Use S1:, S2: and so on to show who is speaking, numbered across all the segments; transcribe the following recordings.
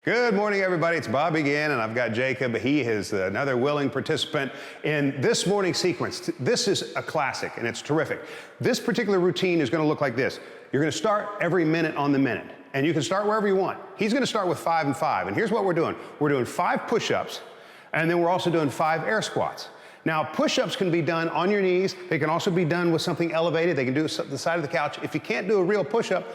S1: Good morning, everybody. It's Bob again, and I've got Jacob. He is another willing participant in this morning's sequence. This is a classic, and it's terrific. This particular routine is going to look like this. You're going to start every minute on the minute, and you can start wherever you want. He's going to start with 5 and 5, and here's what we're doing. We're doing 5 push-ups, and then we're also doing 5 air squats. Now, push-ups can be done on your knees. They can also be done with something elevated. They can do it at the side of the couch. If you can't do a real push-up,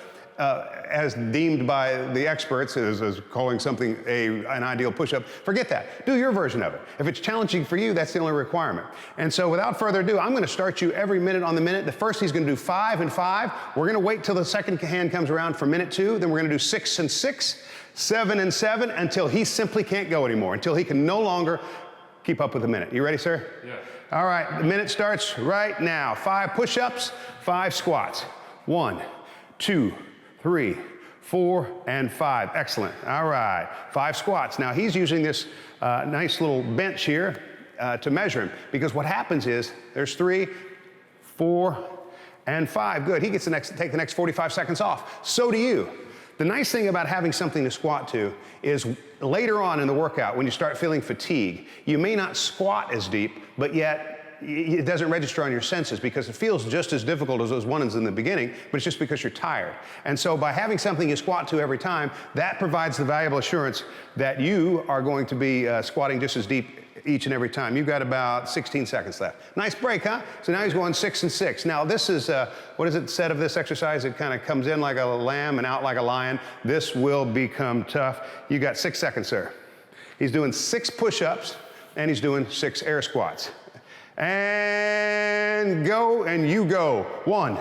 S1: as deemed by the experts as calling something an ideal push-up, forget that. Do your version of it. If it's challenging for you, that's the only requirement. And so without further ado, I'm going to start you every minute on the minute. The first, he's going to do 5 and 5. We're going to wait till the second hand comes around for minute 2. Then we're going to do 6 and 6, 7 and 7, until he simply can't go anymore, until he can no longer keep up with the minute. You ready, sir?
S2: Yeah.
S1: All right, the minute starts right now. 5 push-ups, 5 squats. 1, 2, 3, 4, and 5. Excellent. All right. 5 squats. Now, he's using this nice little bench here to measure him, because what happens is there's 3, 4, and 5. Good. He gets to take the next 45 seconds off. So do you. The nice thing about having something to squat to is later on in the workout, when you start feeling fatigue, you may not squat as deep, but yet it doesn't register on your senses because it feels just as difficult as those ones in the beginning, but it's just because you're tired. And so by having something you squat to every time, that provides the valuable assurance that you are going to be squatting just as deep each and every time. You've got about 16 seconds left. Nice break, huh? So now he's going 6 and 6. Now this is, what is it said of this exercise? It kind of comes in like a lamb and out like a lion. This will become tough. You got 6 seconds, sir. He's doing 6 push-ups and he's doing 6 air squats. And go, and you go. 1,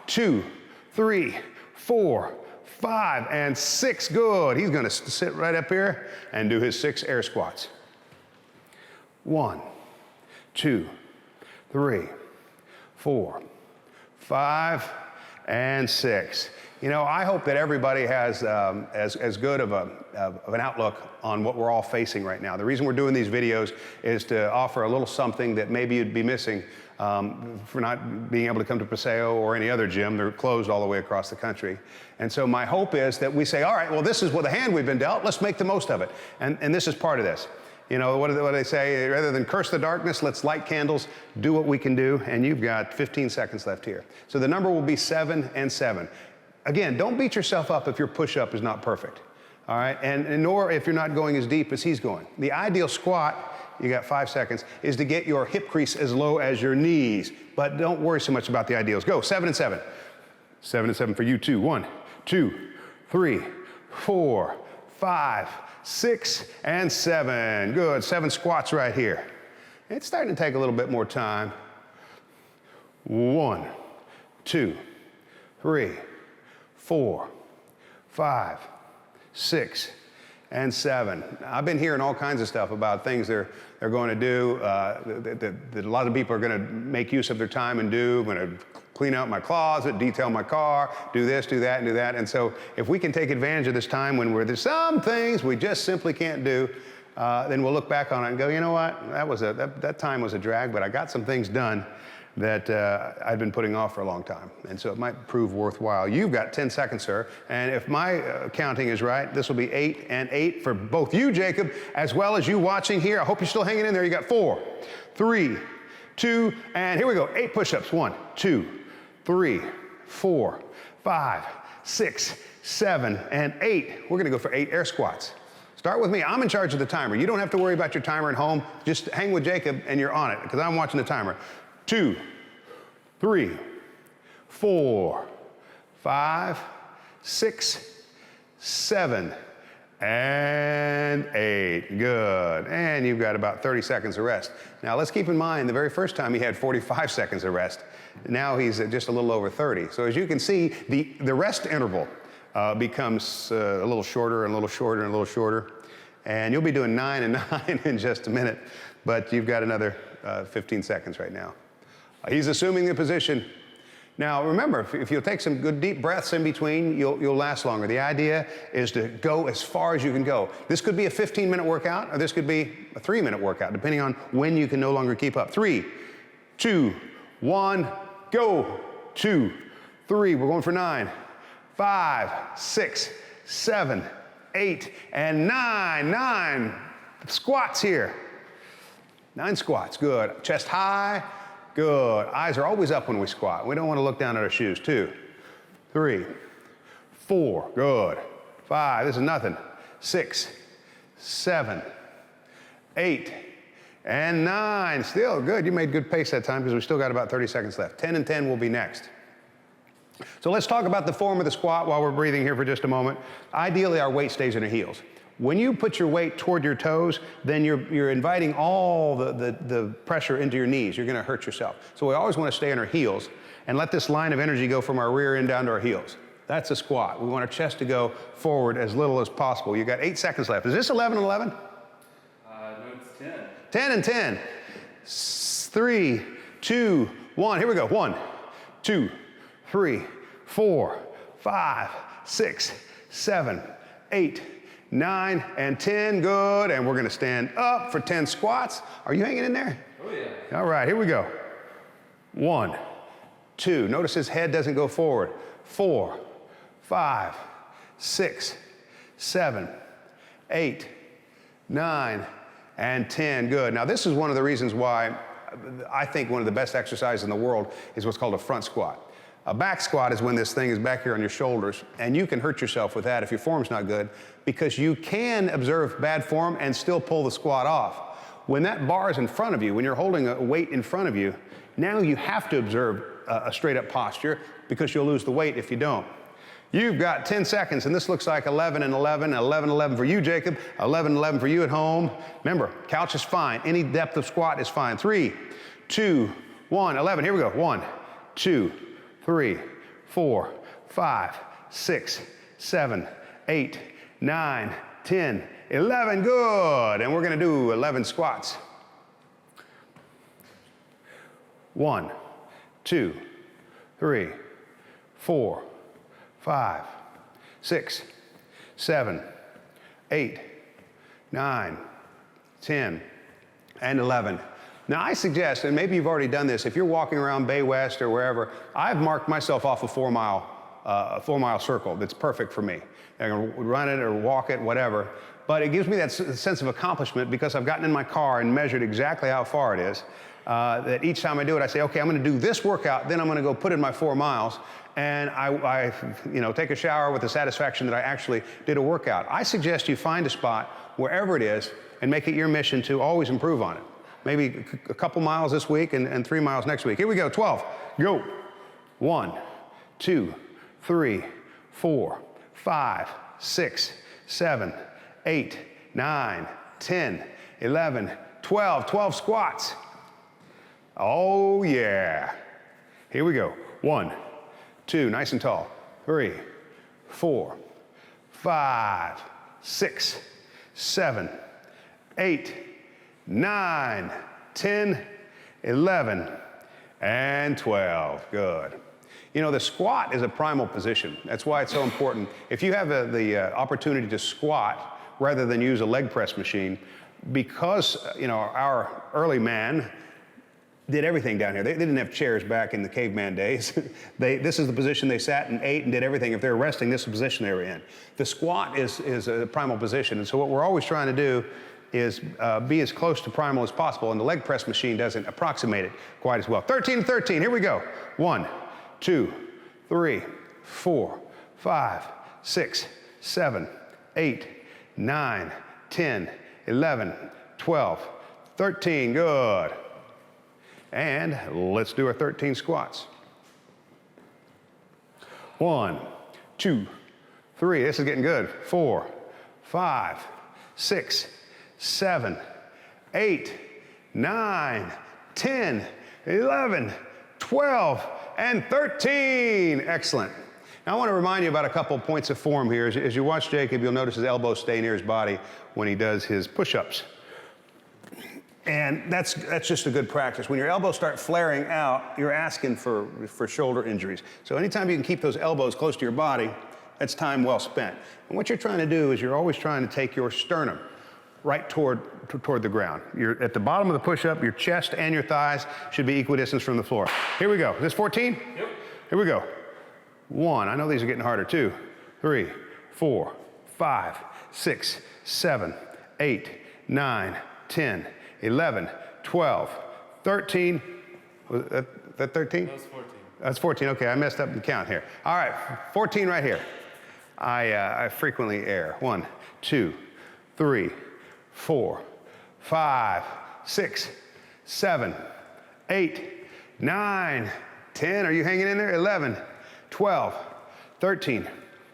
S1: 2, 3, 4, 5, and 6. Good. He's going to sit right up here and do his 6 air squats. 1, 2, 3, 4, 5, and 6. You know, I hope that everybody has as good of an outlook on what we're all facing right now. The reason we're doing these videos is to offer a little something that maybe you'd be missing for not being able to come to Paseo or any other gym. They're closed all the way across the country. And so my hope is that we say, all right, well, this is what the hand we've been dealt. Let's make the most of it. And this is part of this. You know, what do they say? Rather than curse the darkness, let's light candles, do what we can do. And you've got 15 seconds left here. So the number will be 7 and 7. Again, don't beat yourself up if your push-up is not perfect, all right? And nor if you're not going as deep as he's going. The ideal squat, you got 5 seconds, is to get your hip crease as low as your knees. But don't worry so much about the ideals. Go, 7 and 7. 7 and 7 for you too. 1, 2, 3, 4, 5, 6, and 7. Good, 7 squats right here. It's starting to take a little bit more time. 1, 2, 3, 4, 5, 6, and 7. I've been hearing all kinds of stuff about things they're going to do, that a lot of people are going to make use of their time and do. I'm going to clean out my closet, detail my car, do this, do that, and do that. And so if we can take advantage of this time when there's some things we just simply can't do, then we'll look back on it and go, you know what, that time was a drag, but I got some things done that I've been putting off for a long time. And so it might prove worthwhile. You've got 10 seconds, sir. And if my counting is right, this will be 8 and 8 for both you, Jacob, as well as you watching here. I hope you're still hanging in there. You got 4, 3, 2, and here we go. 8 push-ups. 1, 2, 3, 4, 5, 6, 7, and 8. We're going to go for 8 air squats. Start with me. I'm in charge of the timer. You don't have to worry about your timer at home. Just hang with Jacob and you're on it, because I'm watching the timer. 2, 3, 4, 5, 6, 7, and 8. Good. And you've got about 30 seconds of rest. Now let's keep in mind, the very first time he had 45 seconds of rest. Now he's at just a little over 30. So as you can see, the rest interval becomes a little shorter and a little shorter and a little shorter. And you'll be doing 9 and 9 in just a minute, but you've got another 15 seconds right now. He's assuming the position. Now remember, if you'll take some good deep breaths in between, you'll last longer. The idea is to go as far as you can go. This could be a 15-minute workout, or this could be a 3-minute workout, depending on when you can no longer keep up. 3, 2, 1, go. 2, 3, we're going for 9, 5, 6, 7, 8, and 9. 9 squats here. 9 squats, good. Chest high, good. Eyes are always up when we squat. We don't want to look down at our shoes. 2, 3, 4, good. 5, this is nothing. 6, 7, 8, and 9. Still good. You made good pace that time because we still got about 30 seconds left. 10 and 10 will be next. So let's talk about the form of the squat while we're breathing here for just a moment. Ideally, our weight stays in our heels. When you put your weight toward your toes, then you're inviting all the pressure into your knees. You're going to hurt yourself. So we always want to stay on our heels and let this line of energy go from our rear end down to our heels. That's a squat. We want our chest to go forward as little as possible. You got 8 seconds left. Is this 11 and 11?
S2: No, it's 10.
S1: 10 and 10. 3, 2, 1. Here we go. 1, 2, 3, 4, 5, 6, 7, 8, 9, and 10. Good. And we're going to stand up for 10 squats. Are you hanging in there?
S2: Oh, yeah.
S1: All right, here we go. 1, 2. Notice his head doesn't go forward. 4, 5, 6, 7, 8, 9, and 10. Good. Now, this is one of the reasons why I think one of the best exercises in the world is what's called a front squat. A back squat is when this thing is back here on your shoulders, and you can hurt yourself with that if your form's not good, because you can observe bad form and still pull the squat off. When that bar is in front of you, when you're holding a weight in front of you, now you have to observe a straight up posture because you'll lose the weight if you don't. You've got 10 seconds, and this looks like 11 and 11, 11 and 11 for you, Jacob, 11 and 11 for you at home. Remember, couch is fine. Any depth of squat is fine. 3, 2, 1, 11. Here we go. 1, 2, 3, 4, 5, 6, 7, 8, 9, 10, 11. Good. And we're going to do 11 squats. 1, 2, 3, 4, 5, 6, 7, 8, 9, 10, and 11. Now, I suggest, and maybe you've already done this, if you're walking around Bay West or wherever, I've marked myself off a 4-mile circle that's perfect for me. I can run it or walk it, whatever. But it gives me that sense of accomplishment because I've gotten in my car and measured exactly how far it is. That each time I do it, I say, okay, I'm going to do this workout, then I'm going to go put in my 4 miles, and I take a shower with the satisfaction that I actually did a workout. I suggest you find a spot, wherever it is, and make it your mission to always improve on it. Maybe a couple miles this week and 3 miles next week. Here we go, 12, go. 1, 2, 3, 4, 5, 6, 7, 8, 9, 10, 11, 12. 12 squats. Oh, yeah. Here we go. 1, 2, nice and tall. 3, 4, 5, 6, 7, 8, 9, 10, 11, and 12. Good. You know, the squat is a primal position. That's why it's so important. If you have the opportunity to squat rather than use a leg press machine, because, our early man did everything down here. They didn't have chairs back in the caveman days. This is the position they sat and ate and did everything. If they were resting, this is the position they were in. The squat is a primal position. And so what we're always trying to do is be as close to primal as possible. And the leg press machine doesn't approximate it quite as well. 13 and 13, here we go. 1, 2, 3, 4, 5, 6, 7, 8, 9, 10, 11, 12, 13, good. And let's do our 13 squats. 1, 2, 3, this is getting good. 4, 5, 6, 7, 8, 9, 10, 11, 12, and 13. Excellent. Now I want to remind you about a couple points of form here. As you watch Jacob, you'll notice his elbows stay near his body when he does his push-ups. And that's just a good practice. When your elbows start flaring out, you're asking for shoulder injuries. So anytime you can keep those elbows close to your body, that's time well spent. And what you're trying to do is you're always trying to take your sternum right toward the ground. You're at the bottom of the push-up, your chest and your thighs should be equidistant from the floor. Here we go. Is this 14? Yep. Here we go. 1, I know these are getting harder. 2, 3, 4, 5, 6, 7, 8, 9, 10, 11, 12, 13. Was that 13?
S2: That was 14.
S1: That's 14. Okay, I messed up the count here. All right, 14 right here. I frequently err. 1, 2, 3, 4, 5, 6, 7, 8, 9, 10. Are you hanging in there? 11, 12, 13,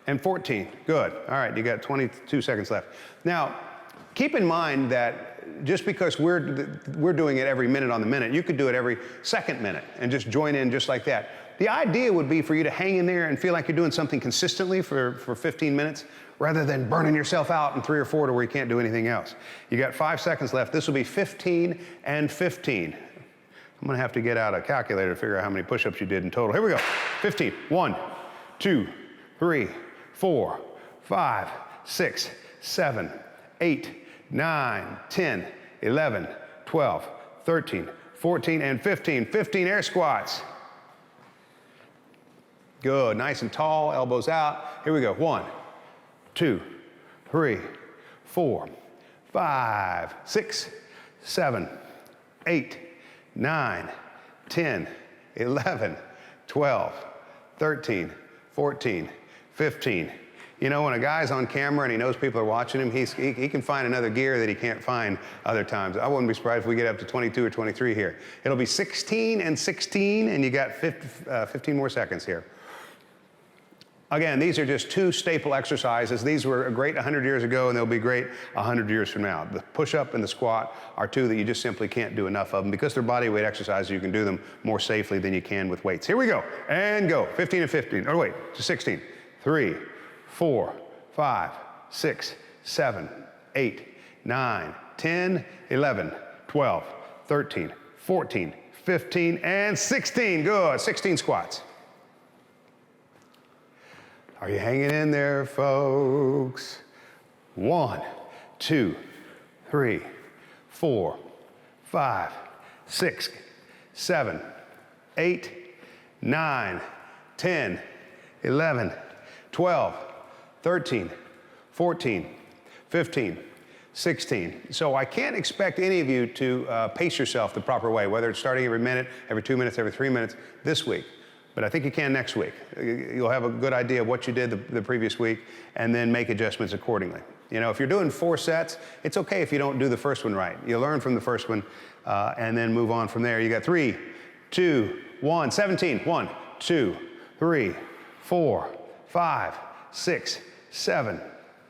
S1: and 14. Good. All right, you got 22 seconds left. Now, keep in mind that just because we're doing it every minute on the minute, you could do it every second minute and just join in just like that. The idea would be for you to hang in there and feel like you're doing something consistently for 15 minutes rather than burning yourself out in 3 or 4 to where you can't do anything else. You got 5 seconds left. This will be 15 and 15. I'm gonna have to get out a calculator to figure out how many push-ups you did in total. Here we go. 15. 1, 2, 3, 4, 5, 6, 7, 8, 9, 10, 11, 12, 13, 14, and 15. 15 air squats. Good, nice and tall, elbows out. Here we go. 1, 2, 3, 4, 5, 6, 7, 8, 9, 10, 11, 12, 13, 14, 15. You know, when a guy's on camera and he knows people are watching him, he can find another gear that he can't find other times. I wouldn't be surprised if we get up to 22 or 23 here. It'll be 16 and 16, and you got 15 more seconds here. Again, these are just 2 staple exercises. These were great 100 years ago, and they'll be great 100 years from now. The push-up and the squat are 2 that you just simply can't do enough of them. Because they're body weight exercises, you can do them more safely than you can with weights. Here we go, and go. 15 and 15, or wait, to 16. 3, 4, 5, 6, 7, 8, 9, 10, 11, 12, 13, 14, 15, and 16. Good, 16 squats. Are you hanging in there, folks? 1, 2, 3, 4, 5, 6, 7, 8, 9, 10, 11, 12, 13, 14, 15, 16. So I can't expect any of you to pace yourself the proper way, whether it's starting every minute, every 2 minutes, every 3 minutes this week. But I think you can next week. You'll have a good idea of what you did the previous week and then make adjustments accordingly. You know, if you're doing 4 sets, it's okay if you don't do the first one right. You learn from the first one and then move on from there. You got 3, 2, 1, 17. 1, 2, 3, 4, 5, 6, 7,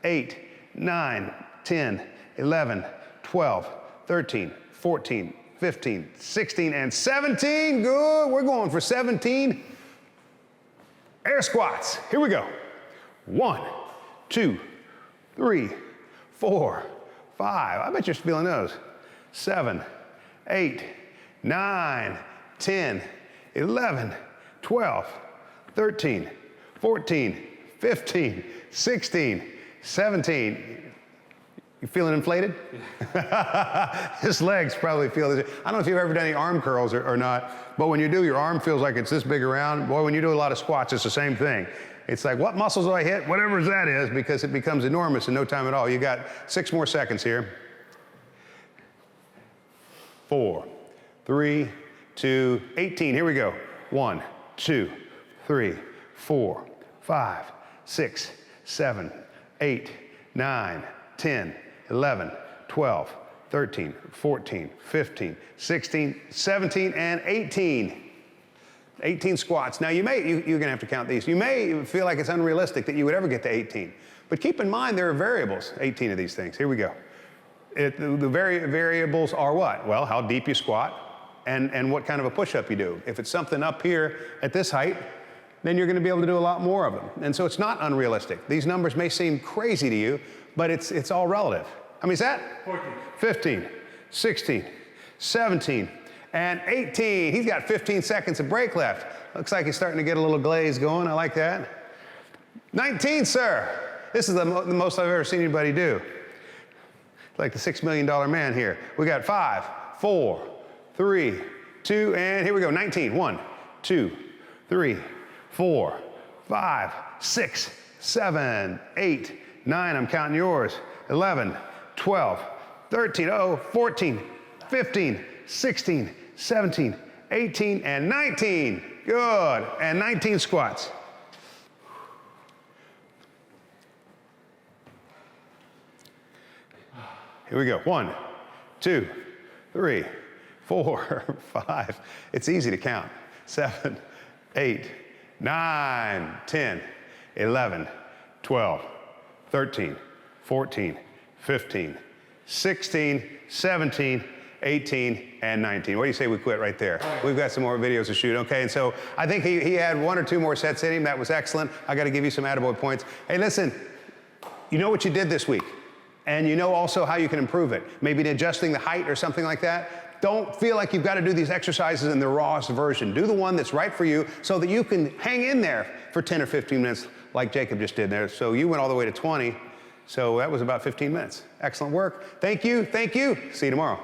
S1: 8, 9, 10, 11, 12, 13, 14, 15, 16, and 17. Good. We're going for 17 air squats. Here we go. 1, 2, 3, 4, 5. I bet you're feeling those. 7, 8, 9, 10, 11, 12, 13, 14, 15, 16, 17. You feeling inflated? His legs probably feel this. I don't know if you've ever done any arm curls or not, but when you do, your arm feels like it's this big around. Boy, when you do a lot of squats, it's the same thing. It's like, what muscles do I hit? Whatever that is, because it becomes enormous in no time at all. You got 6 more seconds here. 4, 3, 2, 18. Here we go. 1, 2, 3, 4, 5, 6, 7, 8, 9, 10, 11, 12, 13, 14, 15, 16, 17, and 18. 18 squats. Now you're gonna have to count these. You may feel like it's unrealistic that you would ever get to 18, but keep in mind there are variables, 18 of these things. Here we go. The variables are what? Well, how deep you squat and what kind of a push-up you do. If it's something up here at this height, then you're gonna be able to do a lot more of them. And so it's not unrealistic. These numbers may seem crazy to you, but it's all relative. How many is that? 14. 15, 16, 17, and 18. He's got 15 seconds of break left. Looks like he's starting to get a little glaze going. I like that. 19, sir. This is the most I've ever seen anybody do. Like the $6 million man here. We got 5, 4, 3, 2, and here we go. 19. 1, 2, 3, 4, 5, 6, 7, 8, 9, I'm counting yours, 11, 12, 13, 14, 15, 16, 17, 18, and 19. Good. And 19 squats. Here we go. 1, 2, 3, 4, 5. It's easy to count. 7, 8, 9, 10, 11, 12, 13, 14, 15, 16, 17, 18, and 19. What do you say we quit right there? We've got some more videos to shoot, okay? And so I think he had 1 or 2 more sets in him. That was excellent. I got to give you some attaboy points. Hey, listen, you know what you did this week, and you know also how you can improve it. Maybe adjusting the height or something like that. Don't feel like you've got to do these exercises in the rawest version. Do the one that's right for you so that you can hang in there for 10 or 15 minutes like Jacob just did there. So you went all the way to 20. So that was about 15 minutes. Excellent work. Thank you. Thank you. See you tomorrow.